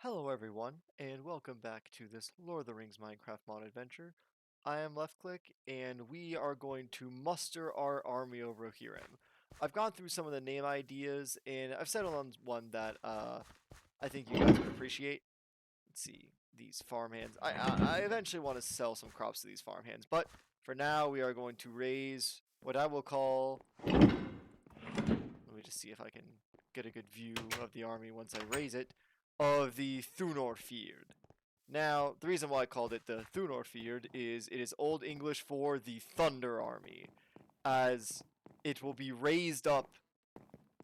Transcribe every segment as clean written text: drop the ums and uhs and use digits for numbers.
Hello everyone, and welcome back to this Lord of the Rings Minecraft mod adventure. I am LeftClick, and we are going to muster our army of Rohirrim. I've gone through some of the name ideas, and I've settled on one that I think you guys would appreciate. Let's see, these farmhands. I eventually want to sell some crops to these farmhands, but for now we are going to raise what I will call... Let me just see if I can get a good view of the army once I raise it. Of the Thunor-Feared. Now, the reason why I called it the Thunor-Feared is it is Old English for the Thunder Army, as it will be raised up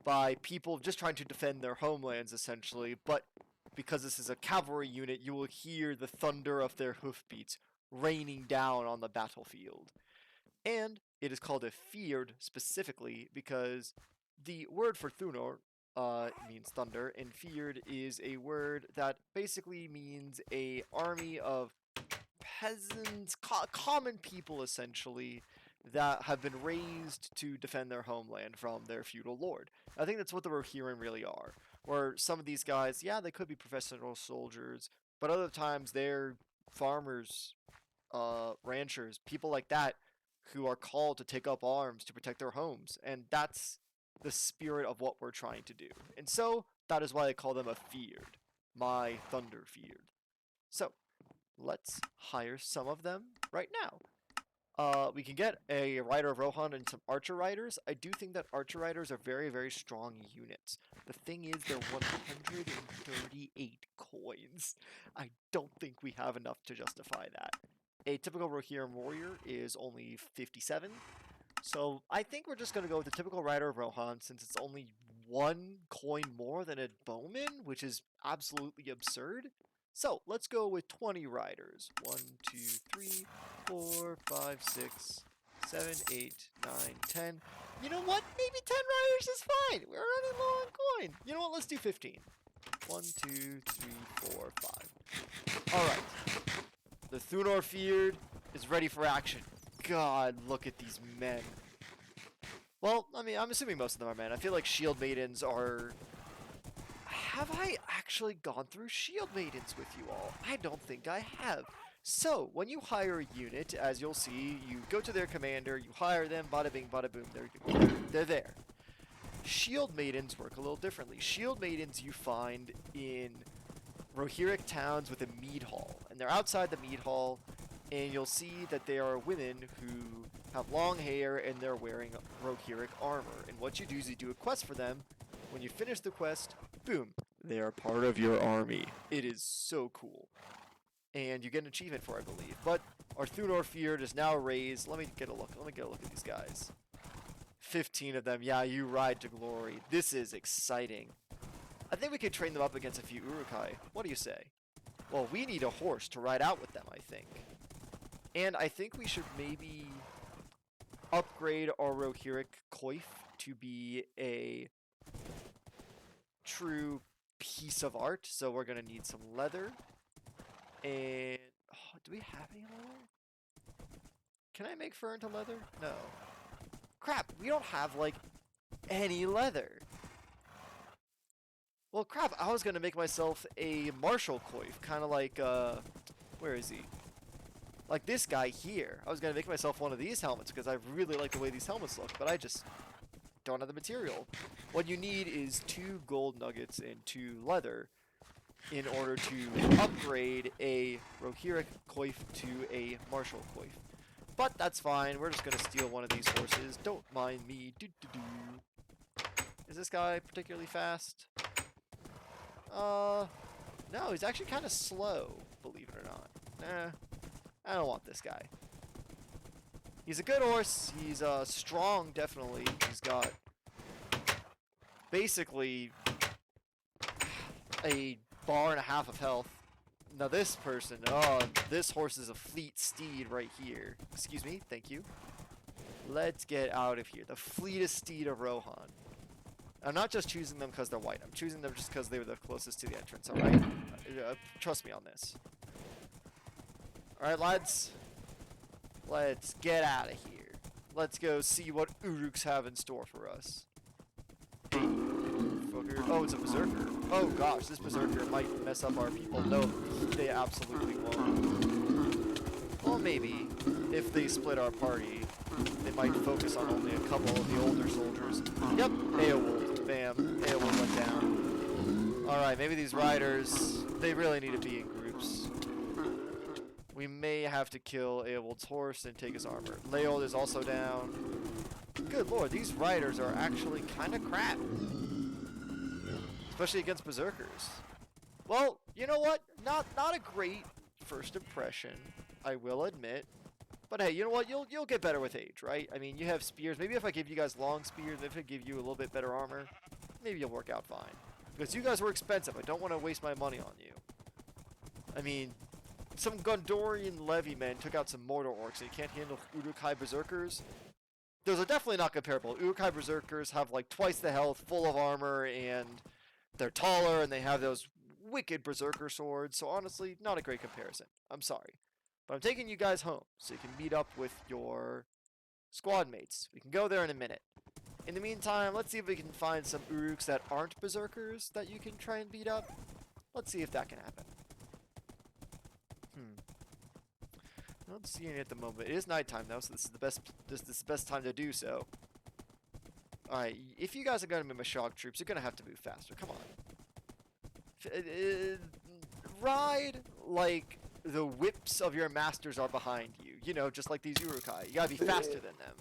by people just trying to defend their homelands, essentially, but because this is a cavalry unit, you will hear the thunder of their hoofbeats raining down on the battlefield. And it is called a feared specifically because the word for Thunor means thunder, and feared is a word that basically means a army of peasants, common people essentially, that have been raised to defend their homeland from their feudal lord. I think that's what the Rohirrim really are. Where some of these guys, yeah, they could be professional soldiers, but other times they're farmers, ranchers, people like that who are called to take up arms to protect their homes, and that's the spirit of what we're trying to do. And so, that is why I call them a feared. My thunder feared. So, let's hire some of them right now. We can get a Rider of Rohan and some Archer Riders. I do think that Archer Riders are very, very strong units. The thing is, they're 138 coins. I don't think we have enough to justify that. A typical Rohirrim warrior is only 57. So I think we're just going to go with the typical Rider of Rohan since it's only 1 coin more than a bowman, which is absolutely absurd. So let's go with 20 riders. 1, 2, 3, 4, 5, 6, 7, 8, 9, 10. You know what? Maybe 10 riders is fine. We're running low on coin. You know what? Let's do 15. 1, 2, 3, 4, 5. Alright. The Thunor-Feared is ready for action. God, look at these men. Well, I mean, I'm assuming most of them are men. I feel like Shield Maidens are... Have I actually gone through Shield Maidens with you all? I don't think I have. So, when you hire a unit, as you'll see, you go to their commander, you hire them, bada bing, bada boom, they're there. Shield Maidens work a little differently. Shield Maidens you find in Rohirric towns with a mead hall, and they're outside the mead hall, and you'll see that they are women who have long hair and they're wearing Rohirric armor. And what you do is you do a quest for them. When you finish the quest, boom, they are part of your army. It is so cool. And you get an achievement for it, I believe. But our Thunor-Feared is now raised. Let me get a look. Let me get a look at these guys. 15 of them. Yeah, you ride to glory. This is exciting. I think we could train them up against a few Uruk-hai. What do you say? Well, we need a horse to ride out with them, I think. And I think we should maybe upgrade our Rohirric coif to be a true piece of art. So we're going to need some leather. And do we have any leather? Can I make fur into leather? No. Crap, we don't have, like, any leather. Well, crap, I was going to make myself a martial coif, kind of like, where is he? Like this guy here. I was going to make myself one of these helmets because I really like the way these helmets look, but I just don't have the material. What you need is 2 gold nuggets and 2 leather in order to upgrade a Rohirric coif to a martial coif. But that's fine. We're just going to steal one of these horses. Don't mind me. Is this guy particularly fast? No, he's actually kind of slow, believe it or not. Nah, I don't want this guy. He's a good horse. He's strong, definitely. He's got basically a bar and a half of health. Now this person, this horse is a fleet steed right here. Excuse me, thank you. Let's get out of here. The fleetest steed of Rohan. I'm not just choosing them because they're white. I'm choosing them just because they were the closest to the entrance, alright? Trust me on this. Alright, lads. Let's get out of here. Let's go see what Uruks have in store for us. Fucker. Oh, it's a berserker. Oh gosh, this berserker might mess up our people. No, they absolutely won't. Well, maybe. If they split our party, they might focus on only a couple of the older soldiers. Yep, Aowold. Bam. Aowold went down. Alright, maybe these riders, they really need to be in groups. We may have to kill Aowold's horse and take his armor. Leold is also down. Good lord, these riders are actually kind of crap. Especially against berserkers. Well, you know what? Not a great first impression, I will admit. But hey, you know what? You'll get better with age, right? I mean, you have spears. Maybe if I give you guys long spears, if I give you a little bit better armor, maybe you'll work out fine. Because you guys were expensive. I don't want to waste my money on you. I mean, some Gondorian levy men took out some Mordor orcs, and you can't handle Uruk-hai berserkers. Those are definitely not comparable. Uruk-hai berserkers have like twice the health, full of armor, and they're taller, and they have those wicked berserker swords. So honestly, not a great comparison. I'm sorry. But I'm taking you guys home, so you can meet up with your squad mates. We can go there in a minute. In the meantime, let's see if we can find some Uruks that aren't berserkers that you can try and beat up. Let's see if that can happen. I don't see any at the moment. It is nighttime though, so this is the best time to do so. Alright, if you guys are gonna be my shock troops, you're gonna have to move faster. Come on. Ride like the whips of your masters are behind you. You know, just like these Uruk-hai. You gotta be faster than them.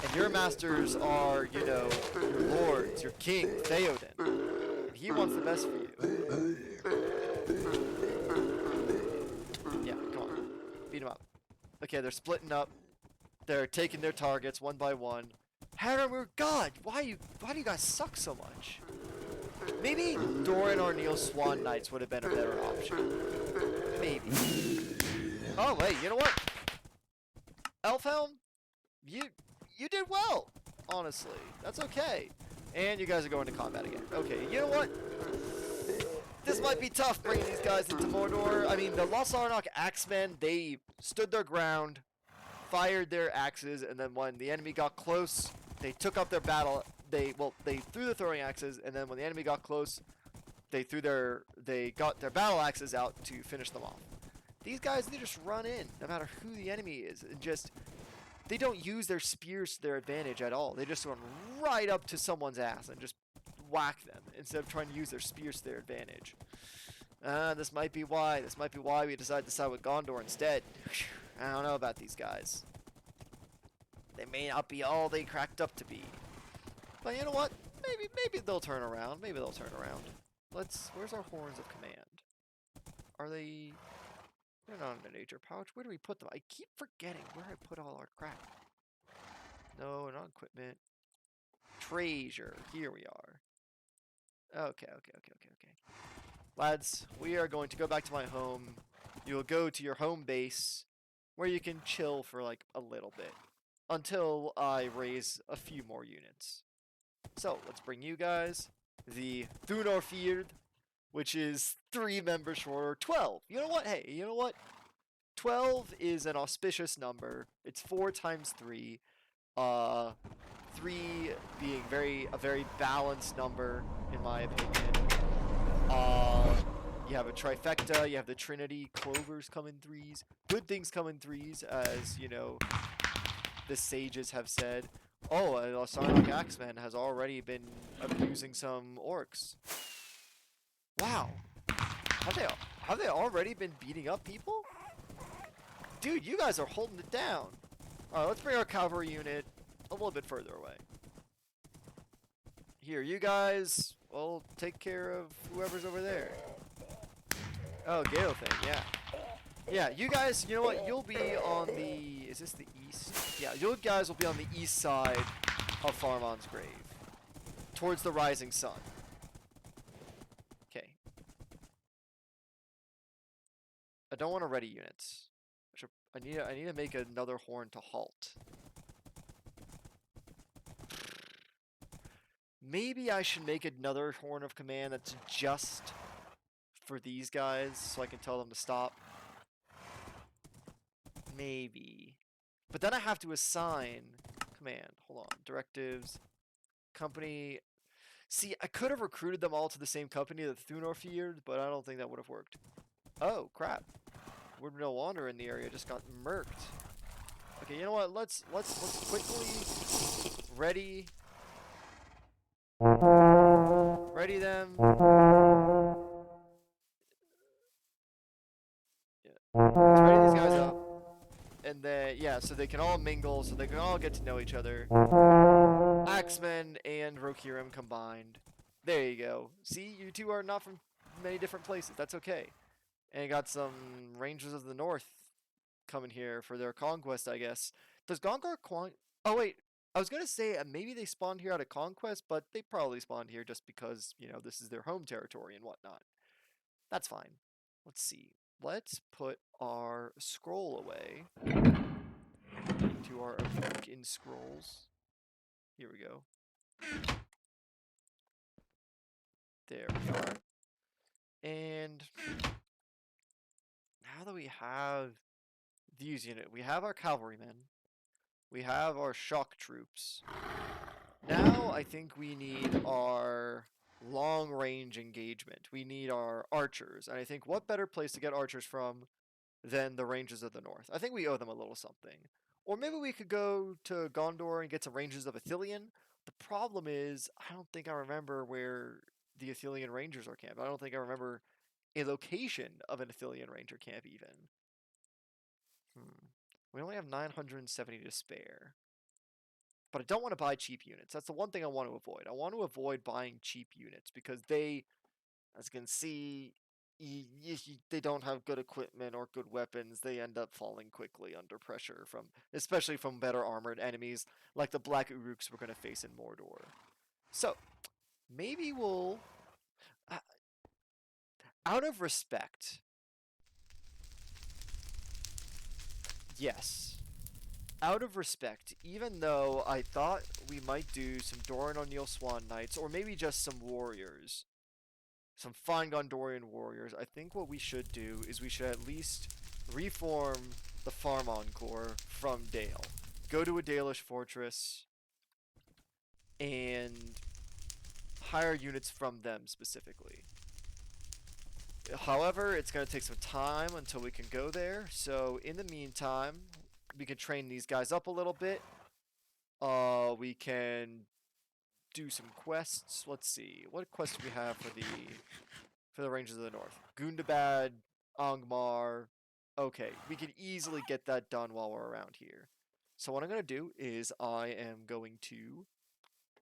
And your masters are, you know, your lords, your king, Theoden. And he wants the best for you. Yeah, come on. Beat him up. Okay, they're splitting up. They're taking their targets one by one. Haramur, God, why do you guys suck so much? Maybe Doran or Neil's Swan Knights would have been a better option. Maybe. Oh wait, you know what? Elfhelm, you did well, honestly. That's okay. And you guys are going to combat again. Okay, you know what? This might be tough bringing these guys into Mordor. I mean, the Lossarnok Axemen, they stood their ground, fired their axes, and then when the enemy got close, they took up their battle. They threw the throwing axes, and then when the enemy got close, they got their battle axes out to finish them off. These guys, they just run in, no matter who the enemy is, and just, they don't use their spears to their advantage at all. They just run right up to someone's ass and just whack them, instead of trying to use their spears to their advantage. This might be why. This might be why we decided to side with Gondor instead. I don't know about these guys. They may not be all they cracked up to be. But you know what? Maybe they'll turn around. Maybe they'll turn around. Where's our horns of command? Are they... They're not in a nature pouch. Where do we put them? I keep forgetting where I put all our crap. No, not equipment. Treasure. Here we are. Okay. Lads, we are going to go back to my home. You'll go to your home base, where you can chill for like a little bit, until I raise a few more units. So, let's bring you guys the Thunarfjord, which is 3 members shorter. 12. You know what? Hey, you know what? 12 is an auspicious number. It's 4 times 3. 3 being a very balanced number, in my opinion. You have a trifecta, you have the Trinity, clovers come in 3s, good things come in 3s, as, you know, the sages have said. Oh, Lossarnok Axeman has already been abusing some orcs. Wow. Have they already been beating up people? Dude, you guys are holding it down. Alright, let's bring our cavalry unit a little bit further away. Here, you guys, well, take care of whoever's over there. Oh, Gale thing, yeah. Yeah, you guys, you know what, you'll be on the, is this the east? Yeah, you guys will be on the east side of Farmon's grave. Towards the rising sun. Okay. I don't want to ready units. I need to make another horn to halt. Maybe I should make another horn of command that's just for these guys, so I can tell them to stop. Maybe. But then I have to assign command. Hold on. Directives. Company. See, I could have recruited them all to the same company that Thunor feared, but I don't think that would have worked. Oh, crap. We're no longer in the area, just got murked. Okay, you know what? Let's quickly ready them. Yeah. Let's ready these guys up. And then, yeah, so they can all mingle, so they can all get to know each other. Axemen and Rohirrim combined. There you go. See, you two are not from many different places. That's okay. And you got some Rangers of the North coming here for their conquest, I guess. Does Gongar Oh, wait. I was going to say maybe they spawned here out of conquest, but they probably spawned here just because, you know, this is their home territory and whatnot. That's fine. Let's see. Let's put our scroll away into our in scrolls. Here we go. There we are. And now that we have these units, we have our cavalrymen, we have our shock troops. Now I think we need our long-range engagement. We need our archers, and I think what better place to get archers from than the Rangers of the North? I think we owe them a little something. Or maybe we could go to Gondor and get some Rangers of Ithilien. The problem is, I don't think I remember where the Ithilien Rangers are camped. I don't think I remember a location of an Ithilien Ranger camp even. We only have 970 to spare. But I don't want to buy cheap units. That's the one thing I want to avoid. I want to avoid buying cheap units because they, as you can see, they don't have good equipment or good weapons. They end up falling quickly under pressure from, especially from better armored enemies like the Black Uruks we're going to face in Mordor. So, maybe we'll, out of respect, yes, out of respect, even though I thought we might do some Doran O'Neill Swan Knights, or maybe just some warriors, some fine Gondorian warriors, I think what we should do is we should at least reform the Farmon Corps from Dale. Go to a Dalish fortress and hire units from them specifically. However, it's going to take some time until we can go there, so in the meantime, we can train these guys up a little bit. We can do some quests. Let's see. What quests do we have for the Rangers of the North? Gundabad, Angmar. Okay, we can easily get that done while we're around here. So what I'm going to do is I am going to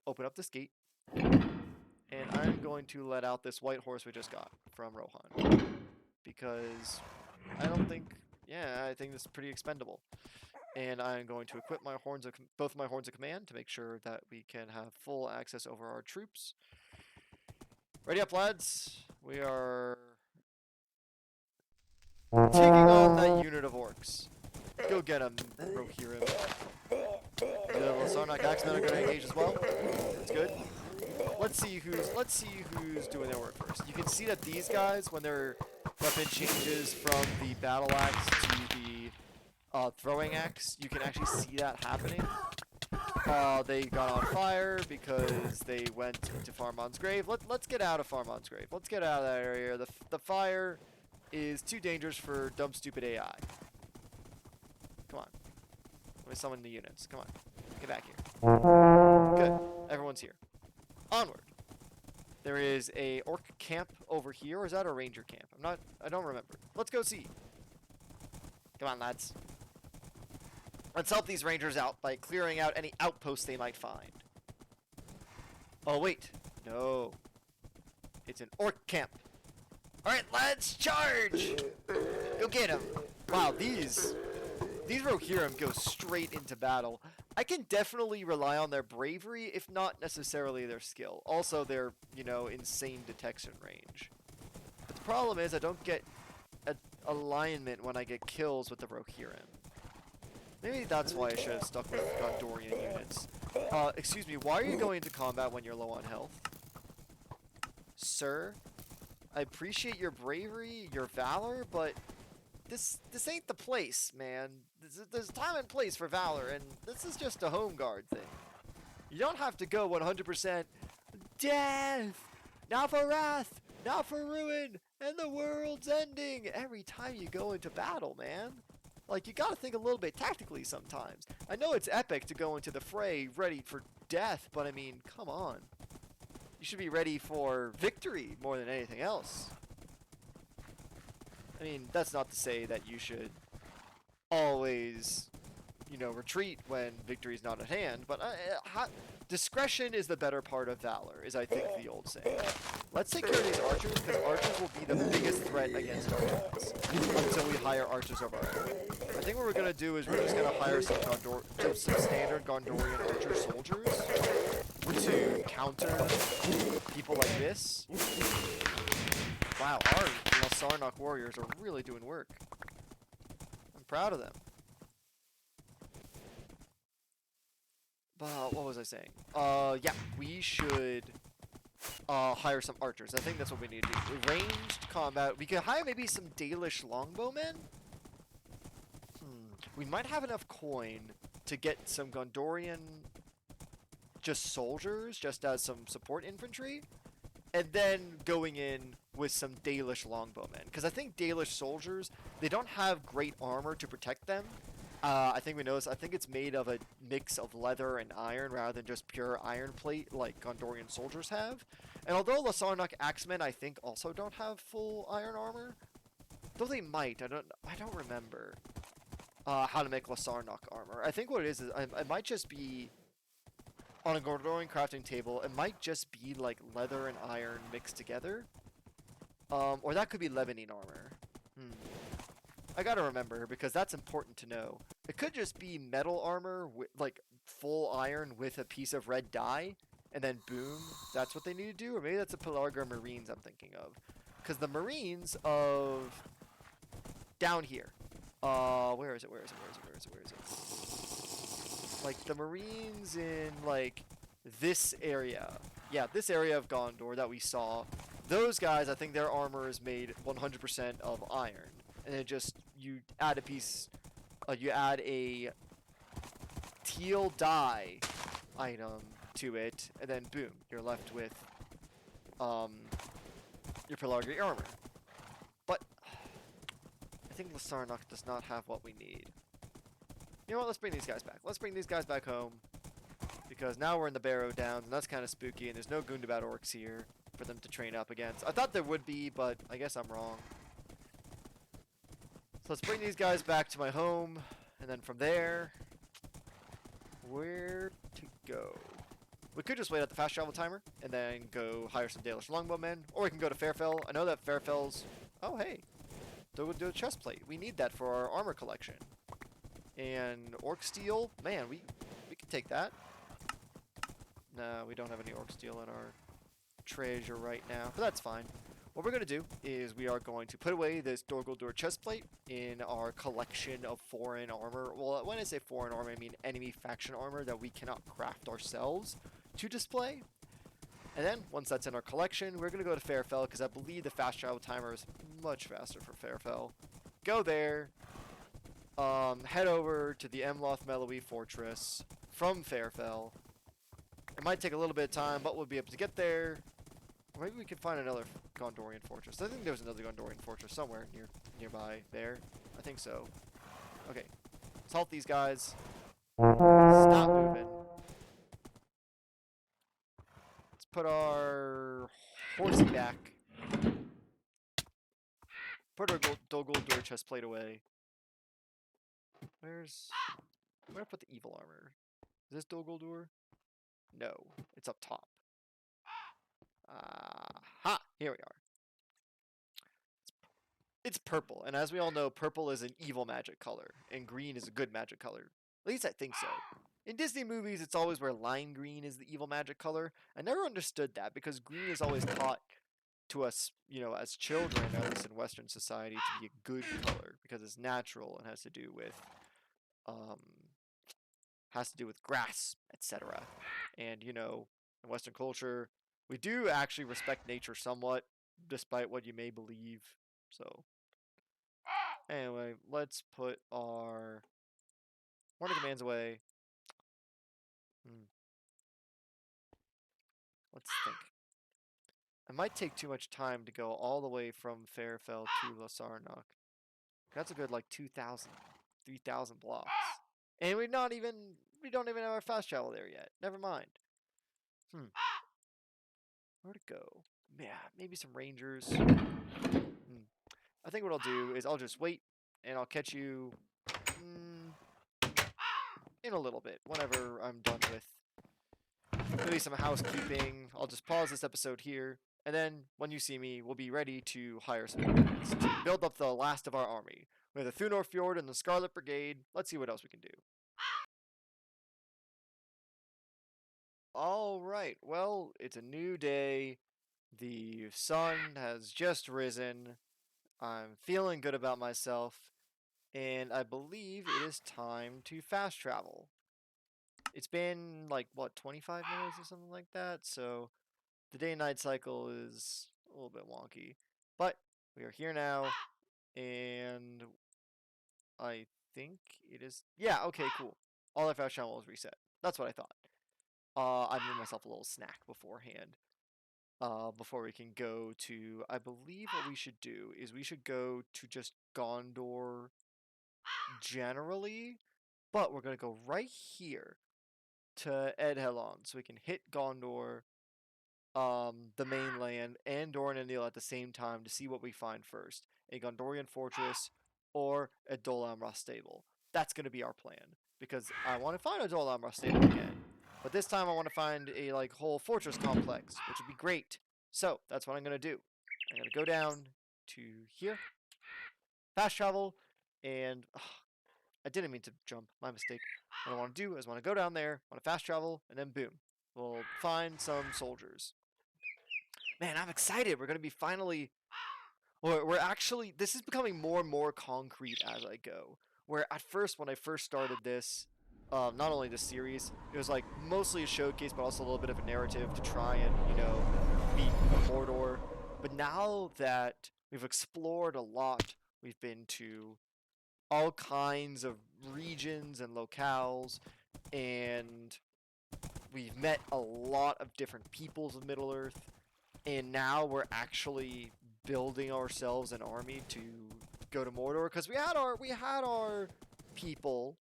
open up this gate. And I'm going to let out this white horse we just got from Rohan. Because I don't think... Yeah, I think this is pretty expendable. And I'm going to equip my both my horns of command to make sure that we can have full access over our troops. Ready up, lads. We are taking on that unit of orcs. Go get him, Rohirric. The Sarnak Axemen are going to engage as well. That's good. Let's see who's doing their work first. You can see that these guys, when their weapon changes from the battle axe to the throwing axe, you can actually see that happening. They got on fire because they went into Farmon's grave. Let's get out of Farmon's grave. Let's get out of that area. The fire is too dangerous for dumb, stupid AI. Come on. Let me summon the units. Come on. Get back here. Good. Everyone's here. Onward. There is a orc camp over here, or is that a ranger camp? I don't remember. Let's go see. Come on, lads. Let's help these rangers out by clearing out any outposts they might find. Oh, wait. No. It's an orc camp. Alright, lads, charge! Go get them. Wow, these Rohirrim go straight into battle. I can definitely rely on their bravery, if not necessarily their skill. Also, their, insane detection range. But the problem is I don't get alignment when I get kills with the Rohirrim. Maybe that's why I should have stuck with Gondorian units. Excuse me, why are you going into combat when you're low on health? Sir, I appreciate your bravery, your valor, but this ain't the place, man. There's time and place for valor, and this is just a home guard thing. You don't have to go 100% Death! Now for wrath! Now for ruin! And the world's ending! Every time you go into battle, man. Like, you gotta think a little bit tactically sometimes. I know it's epic to go into the fray ready for death, but I mean, come on. You should be ready for victory more than anything else. I mean, that's not to say that you should always, you know, retreat when victory is not at hand, but discretion is the better part of valor, is I think the old saying. Let's take care of these archers, because archers will be the biggest threat against our tanks until we hire archers of our own. I think what we're going to do is we're just going to hire some standard Gondorian archer soldiers to counter people like this. Wow, our Lasarnok warriors are really doing work. I'm proud of them. But what was I saying? Yeah, we should hire some archers. I think that's what we need to do. Ranged combat. We could hire maybe some Dalish longbowmen. We might have enough coin to get some Gondorian just soldiers, just as some support infantry, and then going in with some Dalish longbowmen. Because I think Dalish soldiers, they don't have great armor to protect them. I think we noticed, I think it's made of a mix of leather and iron rather than just pure iron plate like Gondorian soldiers have. And although Lasarnok axemen, I think, also don't have full iron armor, though they might, I don't remember how to make Lasarnok armor. I think what it is it might just be on a Gondorian crafting table. It might just be like leather and iron mixed together, or that could be Lebanese armor. I gotta remember, because that's important to know. It could just be metal armor, with, like, full iron with a piece of red dye, and then boom, that's what they need to do? Or maybe that's the Pelarga Marines I'm thinking of. Because the Marines of... down here. Where is it? Like, the Marines in, like, this area. Yeah, this area of Gondor that we saw. Those guys, I think their armor is made 100% of iron. And then just, you add a piece, you add a teal dye item to it, and then boom, you're left with your Pelargri armor. But I think Lasarnok does not have what we need. You know what, let's bring these guys back. Let's bring these guys back home, because now we're in the Barrow Downs, and that's kind of spooky, and there's no Gundabad orcs here for them to train up against. I thought there would be, but I guess I'm wrong. So let's bring these guys back to my home, and then from there, where to go? We could just wait at the fast travel timer, and then go hire some Dalish longbowmen, or we can go to Fairfell. I know that Fairfell's... oh, hey. Do a chest plate. We need that for our armor collection. And orc steel, man, we can take that. No, we don't have any orc steel in our treasure right now, but that's fine. What we're going to do is we are going to put away this Dorguldur chestplate in our collection of foreign armor. Well, when I say foreign armor, I mean enemy faction armor that we cannot craft ourselves to display. And then, once that's in our collection, we're going to go to Fairfell, because I believe the fast travel timer is much faster for Fairfell. Go there, head over to the Emloth Melowy Fortress from Fairfell. It might take a little bit of time, but we'll be able to get there. Or maybe we can find another Gondorian fortress. I think there's another Gondorian fortress somewhere nearby there. I think so. Okay. Let's halt these guys. Stop moving. Let's put our horsey back. Put our Dorguldur chest plate away. Where's... I'm gonna put the evil armor. Is this Dorguldur? No. It's up top. Ha! Here we are. It's purple, and as we all know, purple is an evil magic color, and green is a good magic color. At least I think so. In Disney movies, it's always where lime green is the evil magic color. I never understood that, because green is always taught to us, you know, as children, at least in Western society, to be a good color, because it's natural and has to do with grass, etc. And, you know, in Western culture, we do actually respect nature somewhat, despite what you may believe. So, anyway, let's put our morning commands away. Let's think. It might take too much time to go all the way from Fairfell to Lasarnoch. That's a good like 2,000, 3,000 blocks. And we don't even have our fast travel there yet. Never mind. Where'd it go? Yeah, maybe some rangers. I think what I'll do is I'll just wait and I'll catch you in a little bit whenever I'm done with maybe some housekeeping. I'll just pause this episode here, and then when you see me, we'll be ready to hire some units to build up the last of our army. We have the Thunor Fjord and the Scarlet Brigade. Let's see what else we can do. Alright, well, it's a new day. The sun has just risen. I'm feeling good about myself, and I believe it is time to fast travel. It's been like, what, 25 minutes or something like that, so the day and night cycle is a little bit wonky. But we are here now, and I think it is. Yeah, okay, cool. All our fast travel is reset. That's what I thought. I made myself a little snack beforehand. Before we can go to, I believe what we should do is we should go to just Gondor generally, but we're gonna go right here to Edhelon, so we can hit Gondor, the mainland, and Doran and Neil at the same time to see what we find first. A Gondorian fortress or a Dol Amroth stable. That's going to be our plan, because I want to find a Dol Amroth stable again. But this time I want to find a whole fortress complex, which would be great. So that's what I'm going to do. I'm going to go down to here, fast travel, and I didn't mean to jump. My mistake. What I want to do is I want to go down there, I want to fast travel, and then boom. We'll find some soldiers. Man, I'm excited. We're going to be finally... We're actually... This is becoming more and more concrete as I go. Where at first, when I first started this, not only this series, it was like mostly a showcase, but also a little bit of a narrative to try and, beat Mordor. But now that we've explored a lot, we've been to all kinds of regions and locales, and we've met a lot of different peoples of Middle-earth, and now we're actually building ourselves an army to go to Mordor, because we had our people.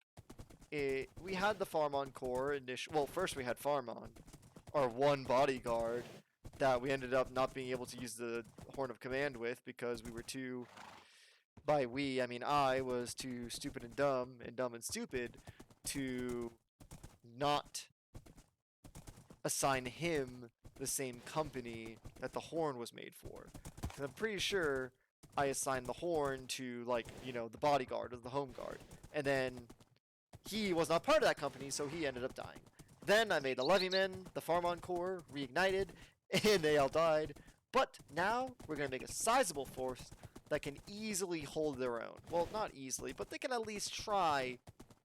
We had the Farmon Corps initially. Well, first we had Farmon, our one bodyguard that we ended up not being able to use the Horn of Command with because we were too... By we, I mean I was too stupid and dumb and stupid to not assign him the same company that the horn was made for. And I'm pretty sure I assigned the horn to, the bodyguard or the home guard. And then he was not part of that company, so he ended up dying. Then I made the Levymen, the Farmon Corps, reignited, and they all died. But now we're going to make a sizable force that can easily hold their own. Well, not easily, but they can at least try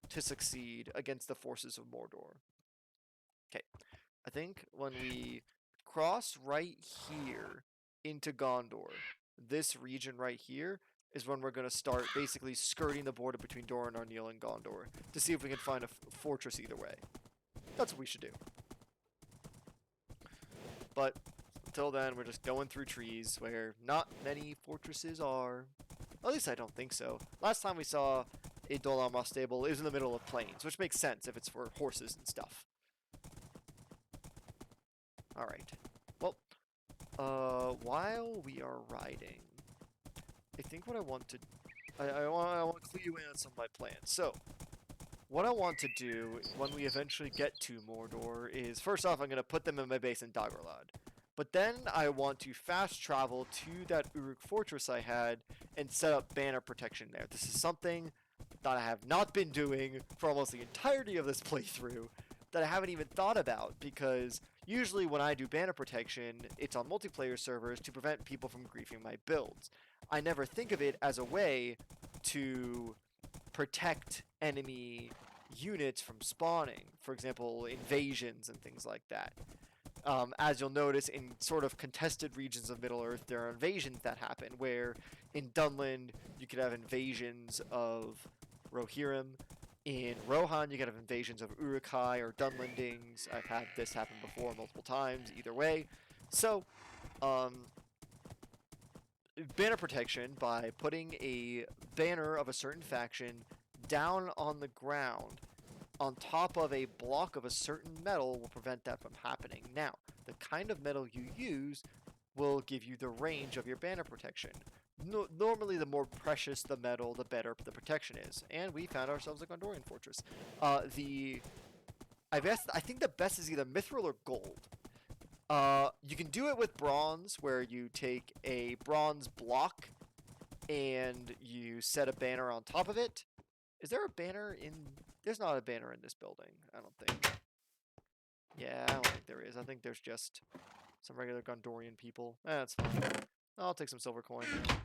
to succeed against the forces of Mordor. Okay. I think when we cross right here into Gondor, this region right here is when we're going to start basically skirting the border between Doran, Arneel, and Gondor to see if we can find a fortress either way. That's what we should do. But until then, we're just going through trees where not many fortresses are. At least I don't think so. Last time we saw a Dol Amroth stable, it was in the middle of plains, which makes sense if it's for horses and stuff. Alright. Well, while we are riding, I think what I want to... I want to clue you in on some of my plans. So, what I want to do when we eventually get to Mordor is, first off, I'm going to put them in my base in Dagorlad. But then I want to fast travel to that Uruk fortress I had and set up banner protection there. This is something that I have not been doing for almost the entirety of this playthrough, that I haven't even thought about, because usually when I do banner protection, it's on multiplayer servers to prevent people from griefing my builds. I never think of it as a way to protect enemy units from spawning, for example, invasions and things like that. As you'll notice, in sort of contested regions of Middle-earth, there are invasions that happen, where in Dunland, you could have invasions of Rohirrim. In Rohan, you could have invasions of Uruk-hai or Dunlandings. I've had this happen before multiple times, either way. So, banner protection by putting a banner of a certain faction down on the ground on top of a block of a certain metal will prevent that from happening. Now, the kind of metal you use will give you the range of your banner protection. Normally, the more precious the metal, the better the protection is. And we found ourselves a Gondorian fortress. I think the best is either mithril or gold. You can do it with bronze, where you take a bronze block and you set a banner on top of it. Is there a banner in... There's not a banner in this building, I don't think. Yeah, I don't think there is. I think there's just some regular Gondorian people. That's fine. I'll take some silver coin now.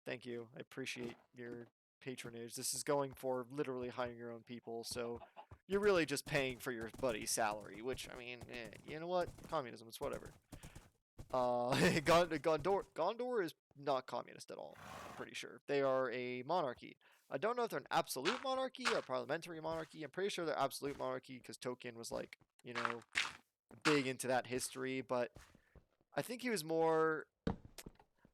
Thank you. I appreciate your patronage. This is going for literally hiring your own people, so you're really just paying for your buddy's salary, which, I mean, you know what? Communism, it's whatever. Gondor is not communist at all, I'm pretty sure. They are a monarchy. I don't know if they're an absolute monarchy or a parliamentary monarchy. I'm pretty sure they're absolute monarchy because Tolkien was, like, you know, big into that history, but I think he was more...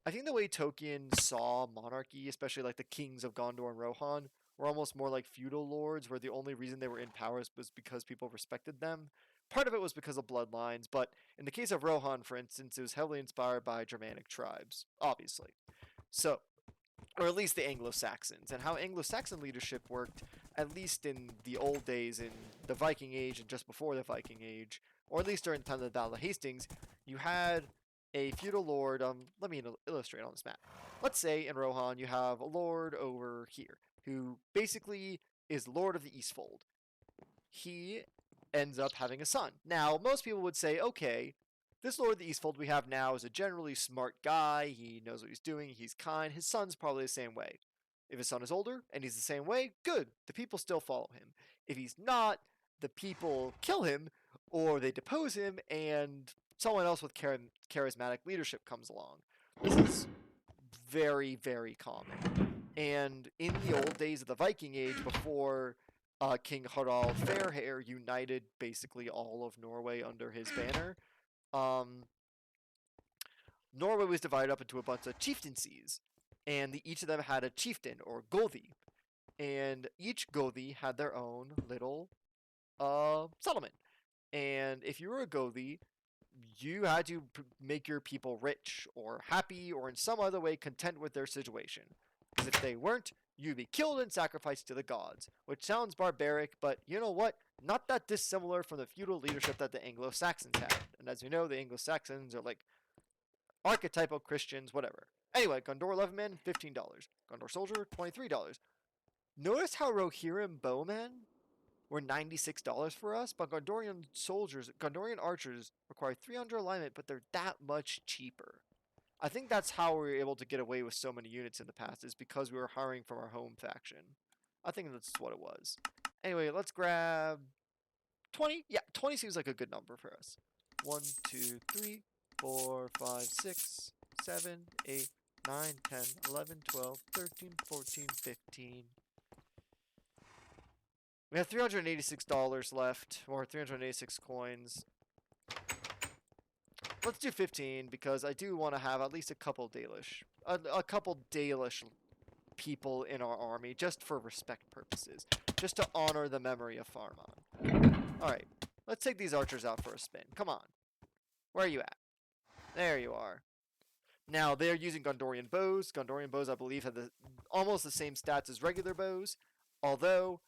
I think the way Tolkien saw monarchy, especially like the kings of Gondor and Rohan, were almost more like feudal lords, where the only reason they were in power was because people respected them. Part of it was because of bloodlines, but in the case of Rohan, for instance, it was heavily inspired by Germanic tribes, obviously. So, or at least the Anglo-Saxons, and how Anglo-Saxon leadership worked, at least in the old days, in the Viking Age and just before the Viking Age, or at least during the time of the Battle of Hastings, you had a feudal lord. Let me illustrate on this map. Let's say in Rohan you have a lord over here who basically is Lord of the Eastfold. He ends up having a son. Now, most people would say, okay, this Lord of the Eastfold we have now is a generally smart guy. He knows what he's doing. He's kind. His son's probably the same way. If his son is older and he's the same way, good. The people still follow him. If he's not, the people kill him or they depose him and someone else with charismatic leadership comes along. This is very, very common. And in the old days of the Viking Age, before King Harald Fairhair united basically all of Norway under his banner, Norway was divided up into a bunch of chieftaincies, and each of them had a chieftain, or Gothi. And each Gothi had their own little settlement. And if you were a Gothi, you had to make your people rich or happy or in some other way content with their situation. Because if they weren't, you'd be killed and sacrificed to the gods. Which sounds barbaric, but you know what? Not that dissimilar from the feudal leadership that the Anglo-Saxons had. And as you know, the Anglo-Saxons are like archetypal Christians, whatever. Anyway, Gondor 11 men, $15. Gondor soldier, $23. Notice how Rohirrim bowmen were $96 for us, but Gondorian archers require 300 alignment, but they're that much cheaper. I think that's how we were able to get away with so many units in the past, is because we were hiring from our home faction. I think that's what it was. Anyway, let's grab 20. Yeah, 20 seems like a good number for us. 1, 2, 3, 4, 5, 6, 7, 8, 9, 10, 11, 12, 13, 14, 15. We have $386 left, or 386 coins. Let's do 15, because I do want to have at least a couple Dalish. A couple Dalish people in our army, just for respect purposes. Just to honor the memory of Farman. Alright, let's take these archers out for a spin. Come on. Where are you at? There you are. Now, they're using Gondorian bows. Gondorian bows, I believe, have almost the same stats as regular bows. Although,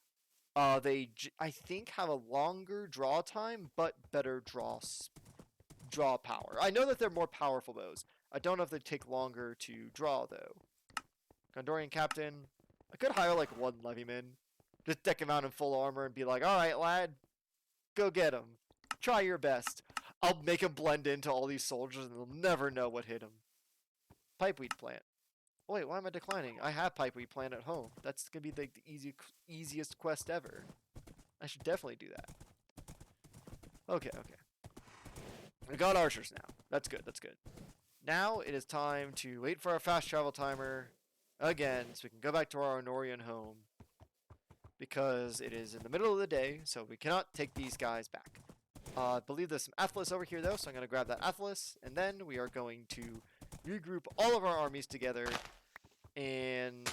they, I think, have a longer draw time, but better draw power. I know that they're more powerful bows. I don't know if they take longer to draw, though. Gondorian captain. I could hire, like, one levyman. Just deck him out in full armor and be like, alright, lad. Go get him. Try your best. I'll make him blend into all these soldiers and they'll never know what hit him. Pipeweed plant. Oh, wait, why am I declining? I have pipeweed plant at home. That's going to be the easiest quest ever. I should definitely do that. Okay. We got archers now. That's good. Now it is time to wait for our fast travel timer again so we can go back to our Honorian home. Because it is in the middle of the day, so we cannot take these guys back. I believe there's some Athlas over here, though, so I'm going to grab that Athlas, and then we are going to regroup all of our armies together and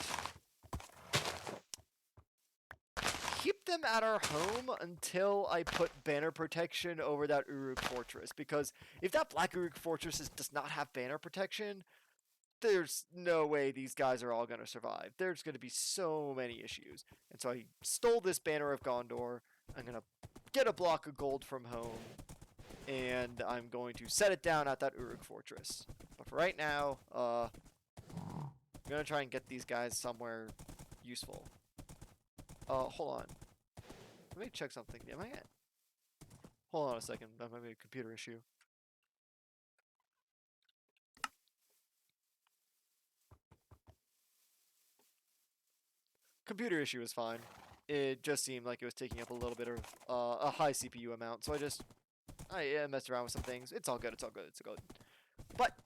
keep them at our home until I put banner protection over that Uruk fortress, because if that Black Uruk fortress does not have banner protection, there's no way these guys are all going to survive. There's going to be so many issues. And so I stole this Banner of Gondor. I'm going to get a block of gold from home, and I'm going to set it down at that Uruk fortress. But for right now, I'm going to try and get these guys somewhere useful. Hold on. Let me check something. Am I at? Hold on a second. That might be a computer issue. Computer issue is fine. It just seemed like it was taking up a little bit of a high CPU amount, so I messed around with some things. It's all good. It's all good. It's all good. But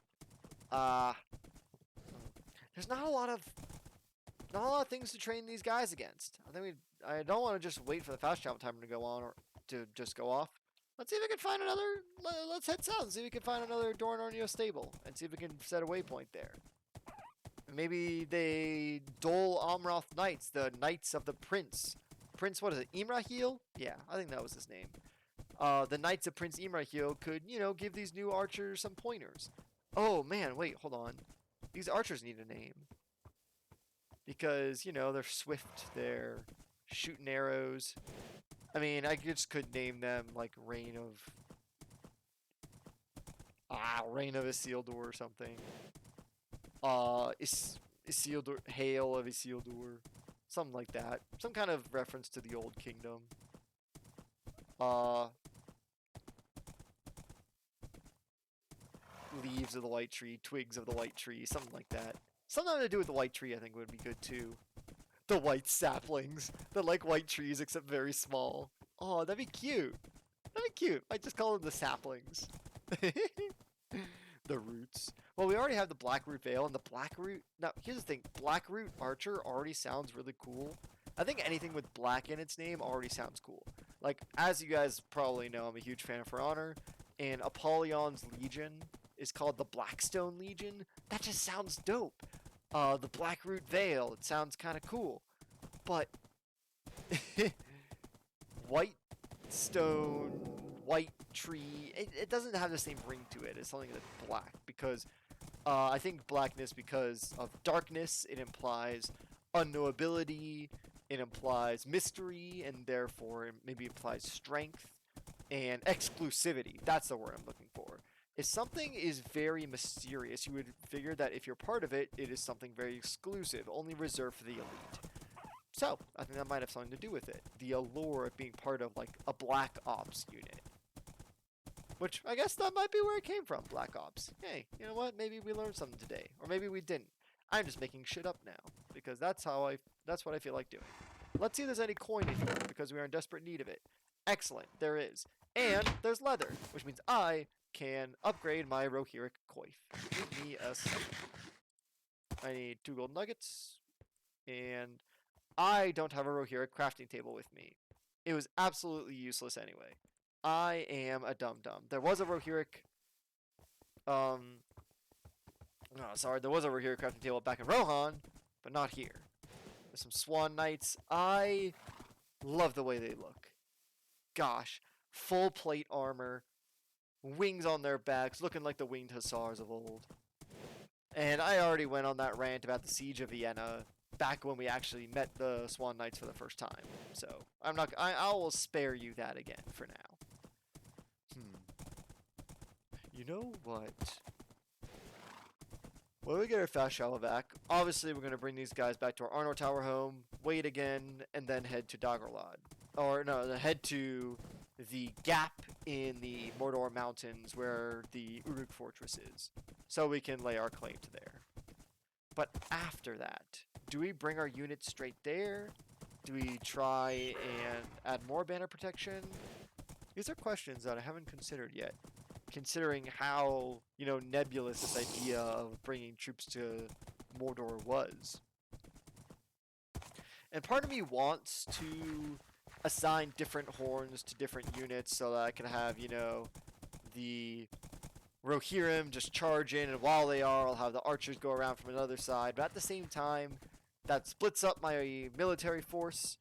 there's not a lot of things to train these guys against. I don't want to just wait for the fast travel timer to go on or to just go off. Let's see if we can find another. Let's head south and see if we can find another Dorn Arneo stable and see if we can set a waypoint there. Maybe they Dol Amroth Knights, the Knights of the Prince. Prince, what is it? Imrahil? Yeah, I think that was his name. The Knights of Prince Imrahil could, give these new archers some pointers. Oh, man, wait, hold on. These archers need a name. Because, they're swift, they're shooting arrows. I mean, I just could name them, like, Reign of Isildur or something. Isildur, Hail of Isildur, something like that. Some kind of reference to the Old Kingdom. Leaves of the White Tree, Twigs of the White Tree, something like that. Something to do with the White Tree, I think, would be good too. The white saplings. They're like white trees, except very small. Oh, that'd be cute. That'd be cute. I just call them the saplings. The roots. Well, we already have the Blackroot Vale and the Blackroot. Now, here's the thing. Blackroot Archer already sounds really cool. I think anything with black in its name already sounds cool. Like, as you guys probably know, I'm a huge fan of For Honor, and Apollyon's Legion is called the Blackstone Legion. That just sounds dope. The Blackroot Vale, it sounds kind of cool. But white stone, white tree, it doesn't have the same ring to it as something that's black, because I think blackness, because of darkness, it implies unknowability, it implies mystery, and therefore it maybe implies strength and exclusivity. That's the word I'm looking for. If something is very mysterious, you would figure that if you're part of it, it is something very exclusive, only reserved for the elite. So, I think that might have something to do with it. The allure of being part of, like, a Black Ops unit. Which, I guess that might be where it came from, Black Ops. Hey, you know what? Maybe we learned something today. Or maybe we didn't. I'm just making shit up now. Because that's what I feel like doing. Let's see if there's any coin in here, because we are in desperate need of it. Excellent, there is. And there's leather, which means I can upgrade my Rohirric coif. Give me a second. I need 2 gold nuggets. And I don't have a Rohirric crafting table with me. It was absolutely useless anyway. I am a dum-dum. There was a Rohirric... there was a Rohirric crafting table back in Rohan, but not here. There's some Swan Knights. I love the way they look. Gosh. Full plate armor. Wings on their backs, looking like the winged hussars of old. And I already went on that rant about the Siege of Vienna back when we actually met the Swan Knights for the first time. So, I will spare you that again for now. You know what? When we get our fast travel back, obviously we're going to bring these guys back to our Arnor Tower home, wait again, and then head to Dagorlad. Or, no, head to the gap in the Mordor Mountains where the Uruk Fortress is, so we can lay our claim to there. But after that, do we bring our units straight there? Do we try and add more banner protection? These are questions that I haven't considered yet, considering how, nebulous this idea of bringing troops to Mordor was. And part of me wants to assign different horns to different units so that I can have, you know, the Rohirrim just charge in, and while they are, I'll have the archers go around from another side. But at the same time, that splits up my military force,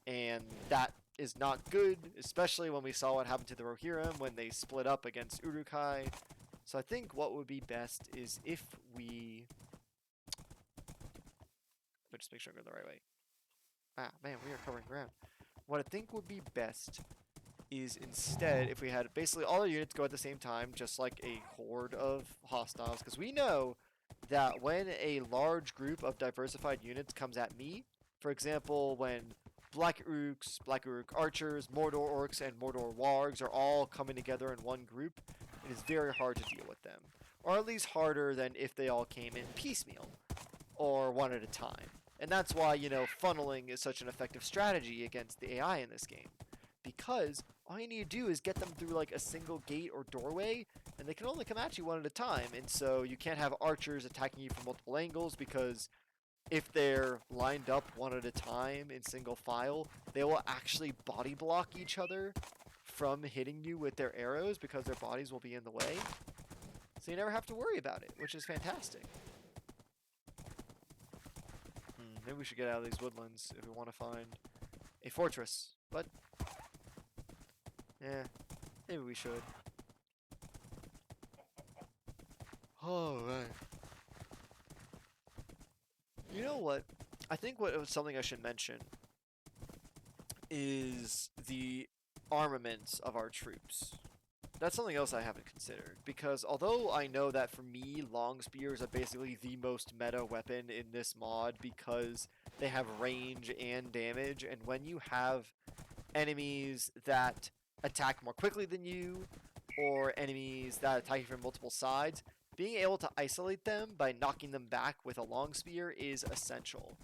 and that is not good, especially when we saw what happened to the Rohirrim when they split up against Uruk-hai. So I think what would be best is if we... Let me just make sure I'm going the right way. Ah, man, we are covering ground. What I think would be best is instead if we had basically all our units go at the same time, just like a horde of hostiles, because we know that when a large group of diversified units comes at me, for example, when Black Uruks, Black Uruk archers, Mordor orcs, and Mordor wargs are all coming together in one group, it is very hard to deal with them. Or at least harder than if they all came in piecemeal, or one at a time. And that's why, you know, funneling is such an effective strategy against the AI in this game. Because all you need to do is get them through like a single gate or doorway, and they can only come at you one at a time. And so you can't have archers attacking you from multiple angles, because if they're lined up one at a time in single file, they will actually body block each other from hitting you with their arrows because their bodies will be in the way. So you never have to worry about it, which is fantastic. Maybe we should get out of these woodlands if we want to find a fortress. But, yeah, maybe we should. Alright. You know what? I think what was something I should mention is the armaments of our troops. That's something else I haven't considered, because although I know that for me, long spears are basically the most meta weapon in this mod because they have range and damage, and when you have enemies that attack more quickly than you, or enemies that attack you from multiple sides, being able to isolate them by knocking them back with a long spear is essential.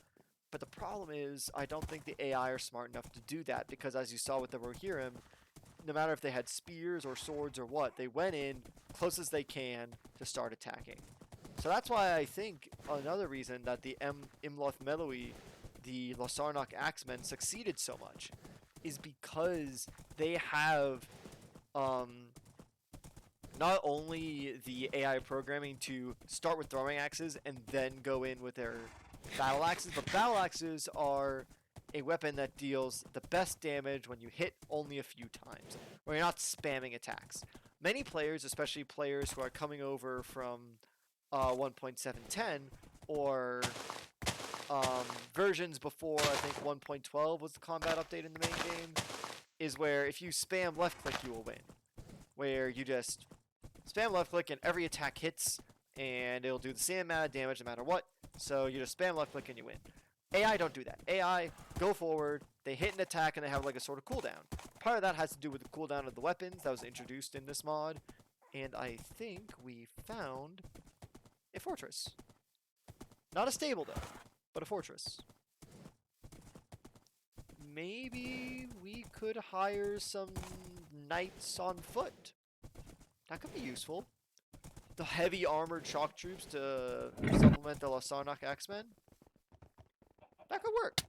But the problem is, I don't think the AI are smart enough to do that, because as you saw with the Rohirrim, no matter if they had spears or swords or what, they went in close as they can to start attacking. So that's why I think another reason that the Imloth Meloi, the Lossarnach Axemen, succeeded so much is because they have not only the AI programming to start with throwing axes and then go in with their battle axes, but battle axes are a weapon that deals the best damage when you hit only a few times, where you're not spamming attacks. Many players, especially players who are coming over from 1.710 or versions before, I think 1.12 was the combat update in the main game, is where if you spam left click you will win. Where you just spam left click and every attack hits and it'll do the same amount of damage no matter what, so you just spam left click and you win. AI don't do that. AI go forward, they hit an attack, and they have like a sort of cooldown. Part of that has to do with the cooldown of the weapons that was introduced in this mod, and I think we found a fortress. Not a stable though, but a fortress. Maybe we could hire some knights on foot. That could be useful. The heavy armored shock troops to supplement the Lossarnach Axemen. That could work.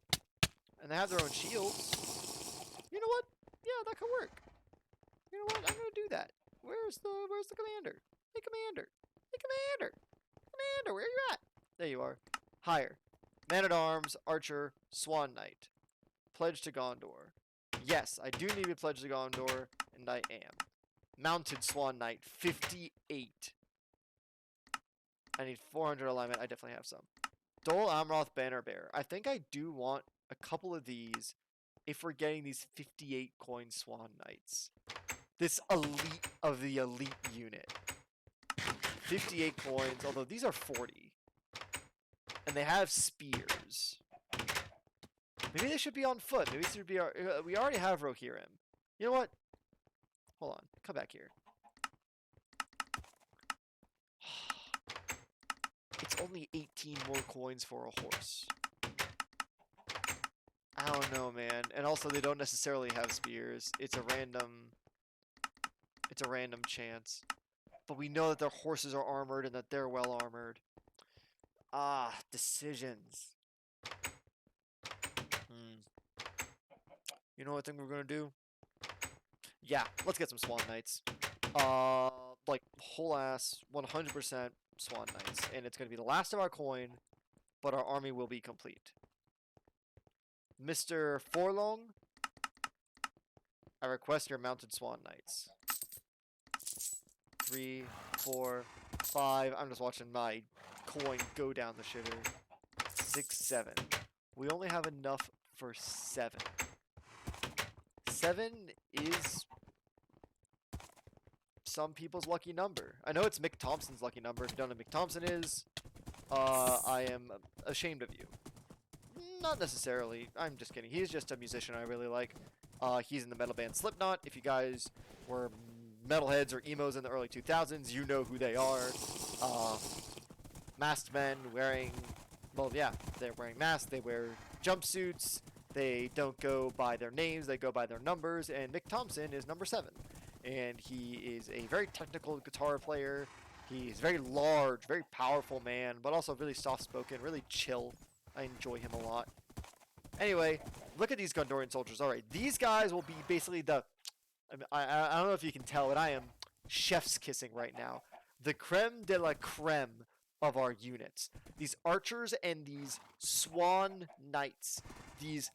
And they have their own shields. You know what? Yeah, that could work. You know what? I'm gonna do that. Where's the commander? Hey commander! Hey commander! Commander, where you at? There you are. Hire. Man-at-arms, archer, swan knight. Pledge to Gondor. Yes, I do need to pledge to Gondor, and I am. Mounted swan knight, 58. I need 400 alignment. I definitely have some. Dol Amroth Banner Bearer. I think I do want a couple of these if we're getting these 58 coin Swan Knights. This elite of the elite unit. 58 coins, although these are 40. And they have spears. Maybe they should be on foot. Maybe this should be our... we already have Rohirrim. You know what? Hold on. Come back here. It's only 18 more coins for a horse. I don't know, man. And also, they don't necessarily have spears. It's a random chance. But we know that their horses are armored and that they're well armored. Ah, decisions. You know what I think we're gonna do? Yeah, let's get some Swan Knights. Like whole ass 100% Swan Knights, and it's gonna be the last of our coin, but our army will be complete. Mr. Forlong, I request your mounted Swan Knights. 3, 4, 5. I'm just watching my coin go down the shitter. 6, 7. We only have enough for 7. 7 is some people's lucky number. I know it's Mick Thompson's lucky number. If you don't know who Mick Thompson is, I am ashamed of you. Not necessarily. I'm just kidding. He's just a musician I really like. He's in the metal band Slipknot. If you guys were metalheads or emos in the early 2000s, you know who they are. Masked men wearing, well, yeah, they're wearing masks. They wear jumpsuits. They don't go by their names. They go by their numbers. And Mick Thompson is number 7. And he is a very technical guitar player. He's very large, very powerful man, but also really soft-spoken, really chill. I enjoy him a lot. Anyway, look at these Gondorian soldiers. All right, these guys will be basically the... I don't know if you can tell, but I am chef's kissing right now. The creme de la creme of our units. These archers and these swan knights. These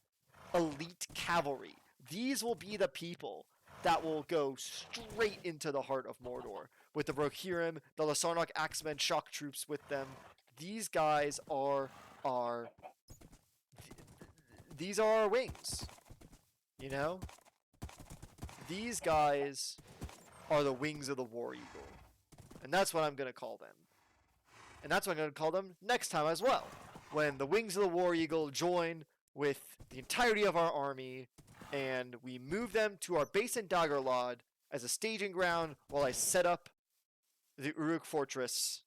elite cavalry. These will be the people that will go straight into the heart of Mordor. With the Rohirrim, the Lasarnok Axemen shock troops with them. These guys are our... These are our wings. You know? These guys are the wings of the War Eagle. And that's what I'm going to call them. And that's what I'm going to call them next time as well. When the wings of the War Eagle join with the entirety of our army, and we move them to our base in Daggerlod as a staging ground while I set up the Uruk fortress